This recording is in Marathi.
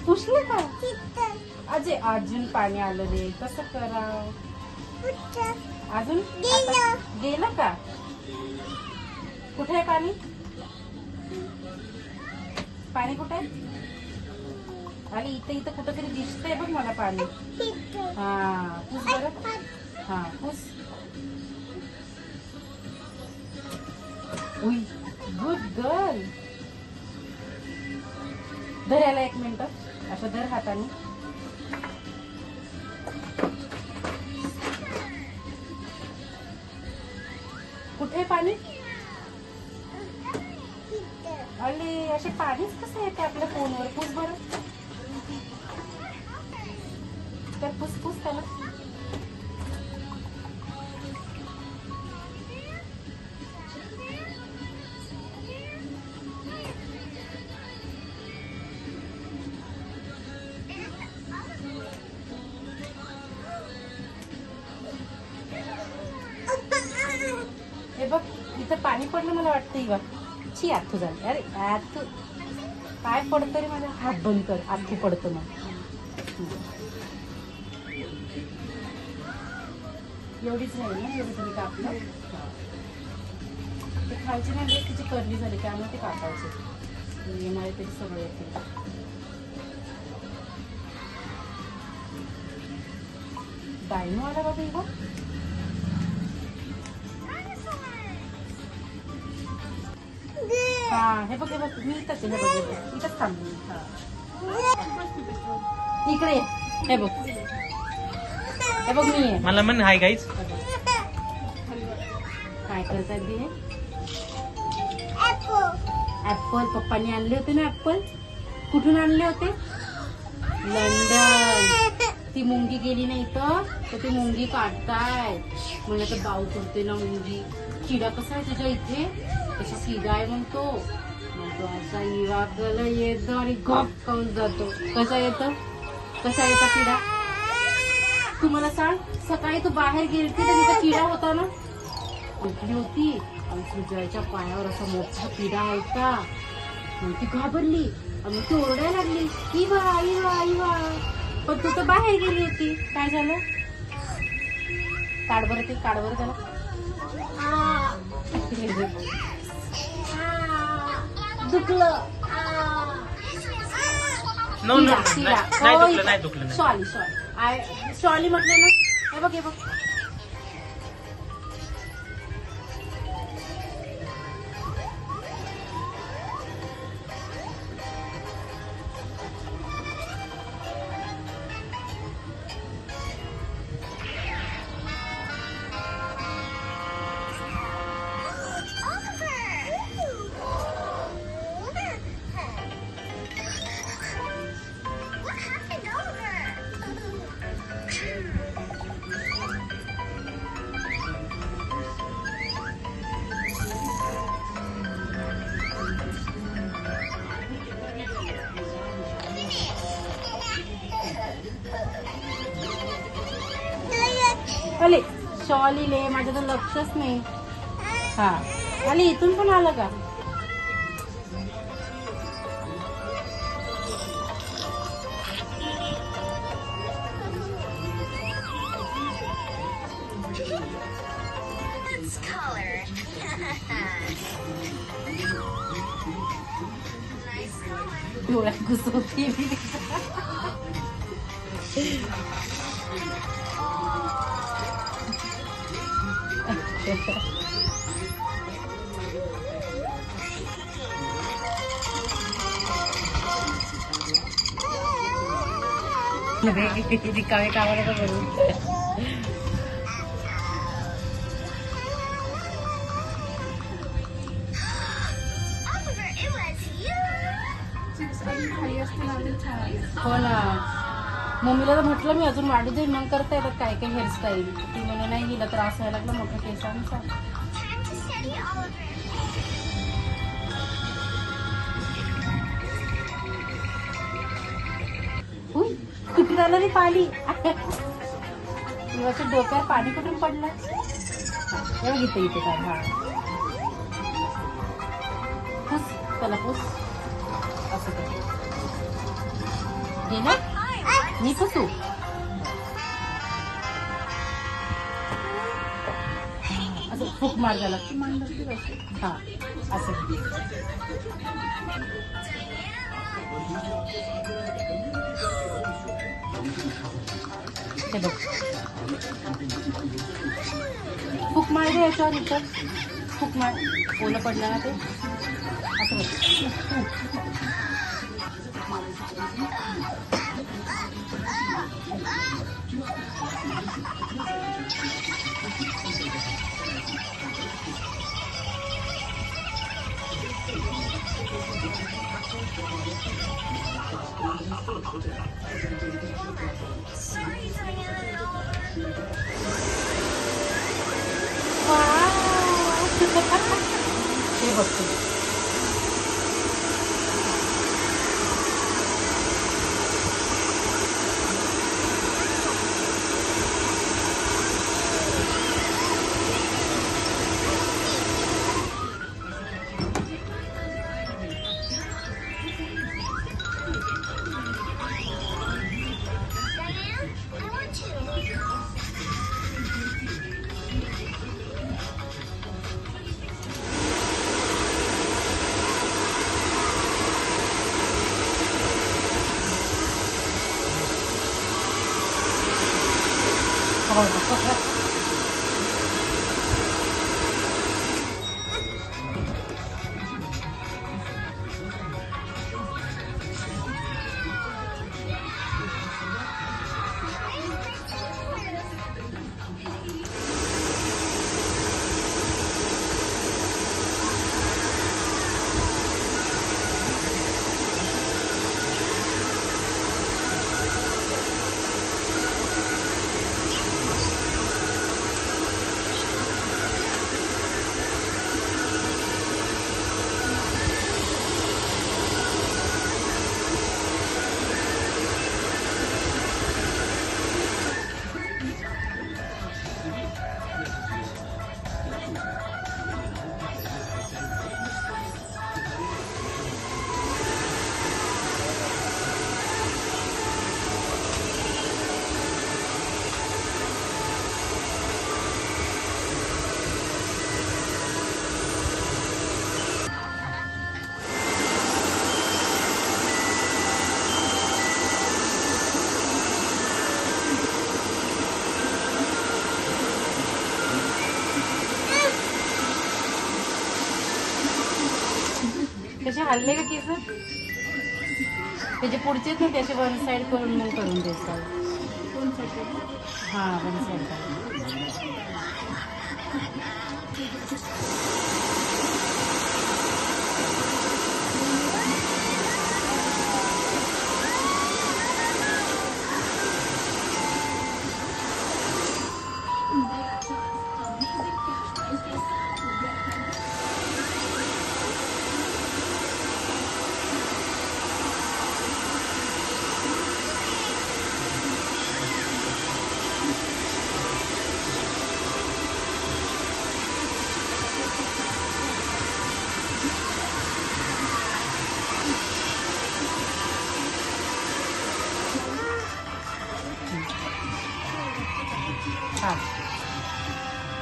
पुसलं का? अजय अजून पाणी आलं रे, कसं करावं? अजून गेलं का? कुठे आहे पाणी? पाणी कुठे आहे? आणि इथं इथं कुठंतरी दिसतंय बघ मला पाणी. हा पुस बरं. हा पुस. उई गुड गर्ल. धर याला 1 मिनिट. असं धर हाताने. कुठे पाणी? अरे असे पाणीच कसं येते आपल्या फोनवर? पुस बरं. तर पुस पुस त्याला. हे बघ इथं पाणी पडलं मला वाटतं. बघ छी आथू झाली. अरे आथू काय पडतं रे माझा? हात बंद कर. आथू पडतं मग. एवढीच नाही ना, एवढी तरी कापलं. ते खायची नाही रे, तिची करली झाली त्यामुळे ते कापायचे. येणारे तरी सगळे येते. डायनो आला बाबा इथं. हा हे बघ हे बघ मी इथंच आहे. हे बघ इथंच थांबली. हा इकडे हे बघ. हे बघ मी आहे. मला म्हण हाय गाईज. काय करतात ते? ऍपल पप्पानी आणले होते ना. ऍपल कुठून आणले होते? लंडन. ती मुंगी गेली नाही तर ती मुंगी काढताय. मला तर बाऊ करते ना मुंगी. किडा कसा आहे तुझ्या इथे? कसा किडा आहे मग तो असा इवागला येतो आणि गप खाऊन जातो. कसा येतो? कसा येतो किडा? तू मला सांग, सकाळी तू बाहेर गेली तर तिथं किडा होता ना? उठली होती आणि तुझ्याच्या पायावर असा मोठा किडा होता. मग ती घाबरली आणि ती ओरडायला लागली इवा इवा इवा. पण तू तर बाहेर गेली होती. काय झालं? काढ बरं ते. काढ बरं त्याला. दुखलं. नो नो नाही दुखलं. सॉरी सॉरी म्हटलं ना. हे बघ हे बघ. अले शॉली ले. माझं तर लक्षच नाही. हा अले इथून पण आलं का? डोळ्यात घुसवते मी. रिकामे कामाला का करू? हो ना. मम्मीला तर म्हटलं मी अजून वाढू दे मग करता येतात काय काय हेअरस्टाईल. ती म्हणे नाही हिला त्रास व्हायला लागला मोठ्या केसांचा. कुठून आलं रे पाणी? डोक्यावर पाणी कुठून पडलं? इथे इथे काय? हा पुस त्याला पुस. असं कर. गेलं मी कसू असं फूक मार झाला हा असं हे बघ फूक मार दे याच्यावर इथं फूक मार ओलं पडलं ना ते असं बघ हे बघतो त्याचे हल्ले का केस त्याचे पुढचे ना त्याचे वन साइड करून मग करून देतात हा वन साइड